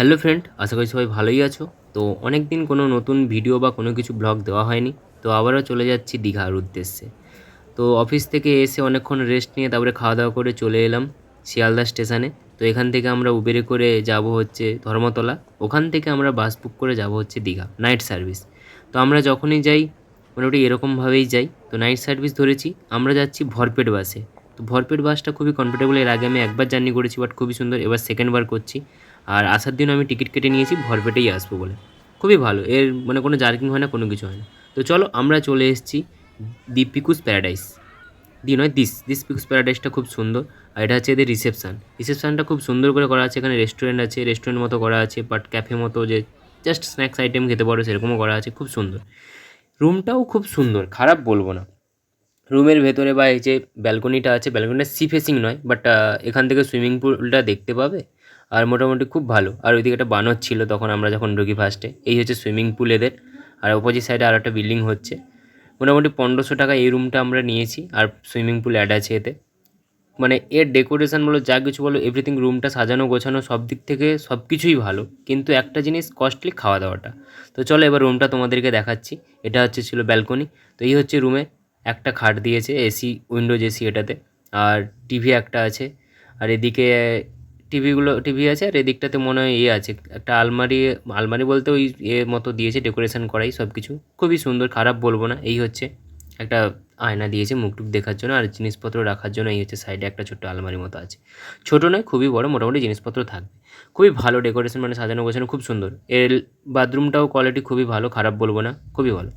Hello friend, আশা করি সবাই ভালোই আছো। তো অনেক দিন কোনো নতুন ভিডিও বা কোনো কিছু ব্লগ দেওয়া হয়নি। তো আবারও চলে যাচ্ছি দীঘার উদ্দেশ্যে। তো অফিস থেকে এসে অনেকক্ষণ রেস্ট নিয়ে তারপরে খাওয়া দাওয়া করে চলে এলাম শিয়ালদা স্টেশনে। তো এখান থেকে আমরা উবেরে করে যাব হচ্ছে ধর্মতলা। ওখান থেকে আমরা বাস বুক করে যাব হচ্ছে দীঘা নাইট সার্ভিস। তো আমরা যখনই যাই মোটামুটি এরকমভাবেই যাই। তো নাইট সার্ভিস ধরেছি, আমরা যাচ্ছি ভরপেট বাসে। তো ভরপেট বাসটা খুবই কমফোর্টেবল। এর আগে আমি একবার জার্নি করেছি, বাট খুবই সুন্দর। এবার সেকেন্ড বার করছি। আর আসার দিনও আমি টিকিট কেটে নিয়েছি ভরপেটেই আসবো বলে। খুবই ভালো, এর মানে কোনো জার্কিং হয় না, কোনো কিছু হয় না। তো চলো আমরা চলে এসেছি দি পিকুস প্যারাডাইস। দিস পিকুস প্যারাডাইসটা খুব সুন্দর। আর এটা হচ্ছে এদের রিসেপশানটা খুব সুন্দর করে করা আছে। এখানে রেস্টুরেন্ট আছে, রেস্টুরেন্ট মতো করা আছে, বাট ক্যাফে মতো যে জাস্ট স্ন্যাক্স আইটেম খেতে পারো সেরকমও করা আছে, খুব সুন্দর। রুমটাও খুব সুন্দর, খারাপ বলবো না। রুমের ভেতরে বা এই যে ব্যালকনিটা আছে, ব্যালকনিটা সি ফেসিং নয়, বাট এখান থেকে সুইমিং পুলটা দেখতে পাবে। আর মোটামুটি খুব ভালো। আর ওইদিকে একটা বানর ছিল তখন আমরা যখন ঢুকি ফার্স্টে। এই হচ্ছে সুইমিং পুল এদের। আর অপোজিট সাইডে আর একটা বিল্ডিং হচ্ছে। মোটামুটি 1500 টাকা এই রুমটা আমরা নিয়েছি, আর সুইমিং পুল অ্যাড আছে এতে। মানে এর ডেকোরেশন বলো, যা কিছু বলো, এভরিথিং, রুমটা সাজানো গোছানো সব দিক থেকে সব কিছুই ভালো। কিন্তু একটা জিনিস কস্টলি, খাওয়া দাওয়াটা। তো চলো এবার রুমটা তোমাদেরকে দেখাচ্ছি। এটা হচ্ছে ছিল ব্যালকনি। তো এই হচ্ছে রুমে। একটা খাট দিয়েছে, এসি, উইন্ডোজ এসি এটাতে। আর টিভি একটা আছে। আর এদিকে টিভি আছে। আর এদিকটাতে মনে হয় আছে একটা আলমারি। আলমারি বলতে ওই মতো দিয়েছে, ডেকোরেশন করাই সব কিছু। খুবই সুন্দর, খারাপ বলবো না। এই হচ্ছে একটা আয়না দিয়েছে মুখটুক দেখার জন্য, আর জিনিসপত্র রাখার জন্য এই হচ্ছে সাইডে একটা ছোট্ট আলমারি মতো আছে। ছোটো নয়, খুবই বড়, মোটামুটি জিনিসপত্র থাকবে। খুবই ভালো ডেকোরেশন, মানে সাজানো গোছানো খুব সুন্দর। এর বাথরুমটাও কোয়ালিটি খুবই ভালো, খারাপ বলবো না, খুবই ভালো।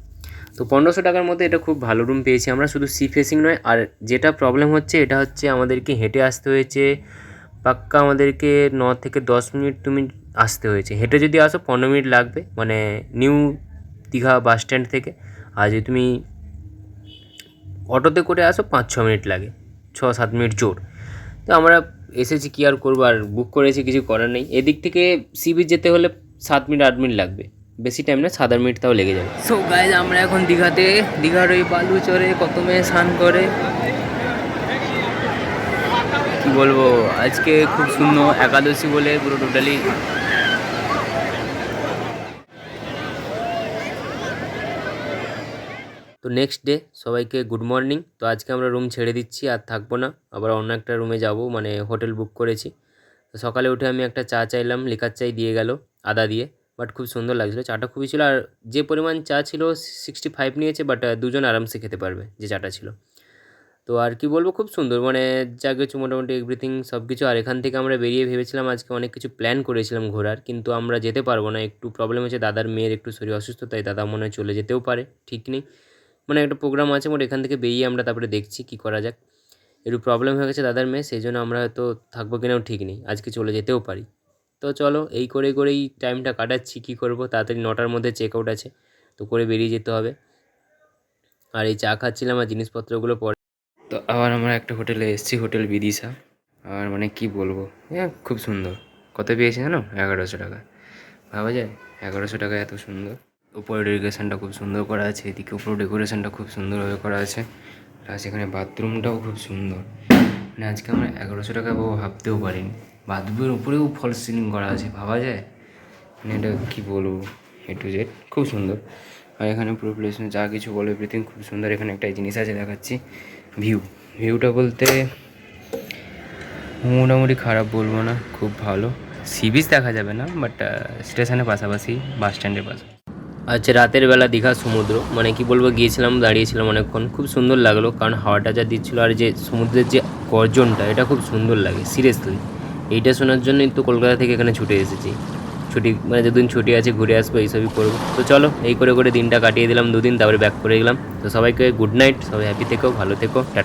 তো 1500 টাকার মধ্যে এটা খুব ভালো রুম পেয়েছি আমরা। শুধু সি ফেসিং নয়, আর যেটা প্রবলেম হচ্ছে এটা হচ্ছে আমাদেরকে হেঁটে আসতে হয়েছে। পাক্কা আমাদেরকে 9 থেকে 10 মিনিট তুমি আসতে হয়েছে। হেঁটে যদি আসো 15 মিনিট লাগবে, মানে নিউ দীঘা বাস স্ট্যান্ড থেকে। আর যদি তুমি অটোতে করে আসো 5-6 মিনিট লাগে, 6-7 মিনিট জোর। তো আমরা এসেছি, কী আর করবো, আর বুক করেছি, কিছু করার নেই। এদিক থেকে সি বিচ যেতে হলে 7-8 মিনিট লাগবে, বেশি টাইম না, 7-8 মিনিট তাও লেগে যাবে। সো গাইজ, আমরা এখন দীঘাতে, দীঘার ওই বালু চরে কত মেয়ে স্নান করে। কী বলবো, আজকে খুব সুন্দর একাদশী বলে পুরো টোটালি। তো নেক্সট ডে সবাইকে গুড মর্নিং। তো আজকে আমরা রুম ছেড়ে দিচ্ছি, আর থাকবো না, আবার অন্য একটা রুমে যাব, মানে হোটেল বুক করেছি। তো সকালে উঠে আমি একটা চা চাইলাম, লিকার চাই দিয়ে গেল আদা দিয়ে। বাট খুব সুন্দর লাগছিলো, চাটা খুবই ছিল। আর যে পরিমাণ চা ছিল 65 নিয়েছে, বাট দুজন আরামসে খেতে পারবে যে চাটা ছিল। তো আর কি বলবো, খুব সুন্দর, মানে যা কিছু মোটামুটি এভরিথিং সব কিছু। আর এখান থেকে আমরা বেরিয়ে ভেবেছিলাম আজকে অনেক কিছু প্ল্যান করেছিলাম ঘোরার, কিন্তু আমরা যেতে পারবো না। একটু প্রবলেম হচ্ছে, দাদার মেয়ের একটু শরীর অসুস্থ, তাই দাদা মনে হয় চলে যেতেও পারে, ঠিক নেই। মানে একটা প্রোগ্রাম আছে মোট, এখান থেকে বেরিয়ে আমরা তারপরে দেখছি কী করা যাক। একটু প্রবলেম হয়ে গেছে দাদার মেয়ে, সেই জন্য আমরা হয়তো থাকবো কিনাও ঠিক নেই, আজকে চলে যেতেও পারি। তো চলো এই করেই টাইমটা কাটাচ্ছি। কী করবো, তাড়াতাড়ি 9টার মধ্যে চেক আউট আছে, তো করে বেরিয়ে যেতে হবে। আর এই চা খাচ্ছিলাম আর জিনিসপত্রগুলো পরে। তো আবার আমরা একটা হোটেলে এসেছি, হোটেল বিদিশা। আর মানে কি বলবো, হ্যাঁ খুব সুন্দর। কত পেয়েছি জানো? 1100 টাকা। ভাবা যায় 1100 টাকা এত সুন্দর। উপরে ডেকোরেশনটা খুব সুন্দর করা আছে, এদিকে উপরেও ডেকোরেশনটা খুব সুন্দরভাবে করা আছে। আর সেখানে বাথরুমটাও খুব সুন্দর। মানে আজকে আমরা 1100 টাকা পাবো ভাবতেও পারিনি। বাথরুমের উপরেও ফলস সিলিং করা আছে, ভাবা যায়? মানে এটা কী বলবো, এ টু জেড খুব সুন্দর। আর এখানে পুরো প্লেসমেন্ট যা কিছু বলো এভরিথিং খুব সুন্দর। এখানে একটা জিনিস আছে দেখাচ্ছি, ভিউটা বলতে মোটামুটি খারাপ বলবো না, খুব ভালো। সি বিচ দেখা যাবে না, বাট স্টেশনের পাশাপাশি, বাস স্ট্যান্ডের পাশে। আচ্ছা, রাতের বেলা দীঘা সমুদ্র, মানে কি বলবো, গিয়েছিলাম, দাঁড়িয়েছিলাম অনেকক্ষণ, খুব সুন্দর লাগলো। কারণ হাওয়াটা যা দিচ্ছিলো, আর যে সমুদ্রের যে গর্জনটা, এটা খুব সুন্দর লাগে সিরিয়াসলি। এইটা শোনার জন্যই তো কলকাতা থেকে এখানে ছুটে এসেছি। ছুটি মানে যেদিন ছুটি আছে ঘুরে আসবো, এইসবই করবো। তো চলো এই করে দিনটা কাটিয়ে দিলাম 2 দিন, তারপরে ব্যাক করে গেলাম। তো সবাইকে গুড নাইট, সবাই হ্যাপি থেকো, ভালো থেকো, টাটা।